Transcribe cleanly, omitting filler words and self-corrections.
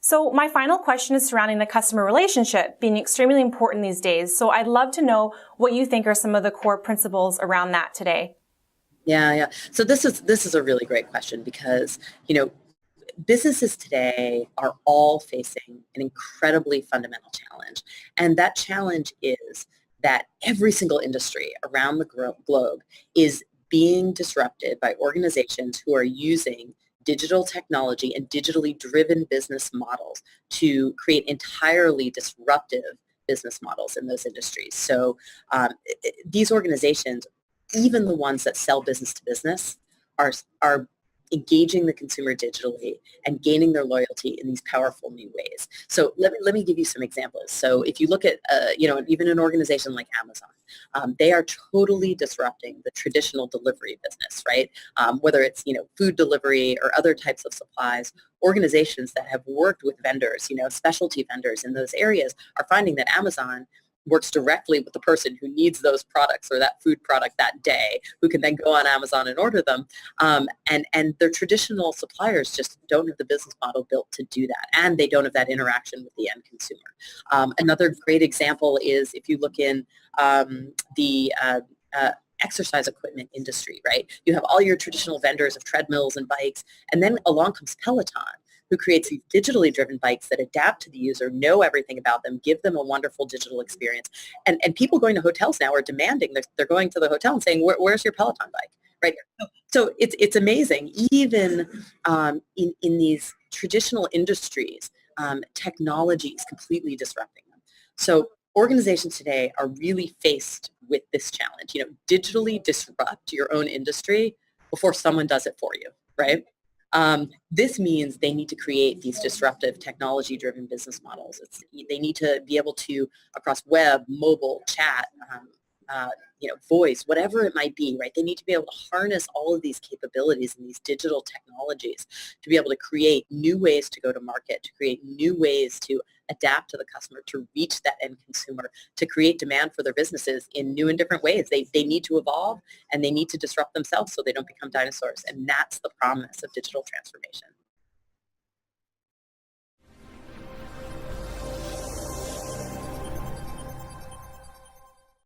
So my final question is surrounding the customer relationship being extremely important these days. So I'd love to know what you think are some of the core principles around that today. Yeah. So this is a really great question because, businesses today are all facing an incredibly fundamental challenge. And that challenge is that every single industry around the globe is being disrupted by organizations who are using digital technology and digitally driven business models to create entirely disruptive business models in those industries. So these organizations, even the ones that sell business to business, are engaging the consumer digitally and gaining their loyalty in these powerful new ways. So let me give you some examples. So if you look at, even an organization like Amazon, they are totally disrupting the traditional delivery business, right? Whether it's, food delivery or other types of supplies, organizations that have worked with vendors, specialty vendors in those areas are finding that Amazon works directly with the person who needs those products or that food product that day, who can then go on Amazon and order them. And their traditional suppliers just don't have the business model built to do that, and they don't have that interaction with the end consumer. Another great example is if you look in the exercise equipment industry, right? You have all your traditional vendors of treadmills and bikes, and then along comes Peloton, who creates these digitally driven bikes that adapt to the user, know everything about them, give them a wonderful digital experience. And people going to hotels now are demanding, they're going to the hotel and saying, where's your Peloton bike? Right? So it's amazing. Even in these traditional industries, technology is completely disrupting them. So organizations today are really faced with this challenge, digitally disrupt your own industry before someone does it for you, right? This means they need to create these disruptive technology-driven business models. They need to be able to, across web, mobile, chat, voice, whatever it might be, right? They need to be able to harness all of these capabilities and these digital technologies to be able to create new ways to go to market, to create new ways to adapt to the customer, to reach that end consumer, to create demand for their businesses in new and different ways. They need to evolve, and they need to disrupt themselves so they don't become dinosaurs. And that's the promise of digital transformation.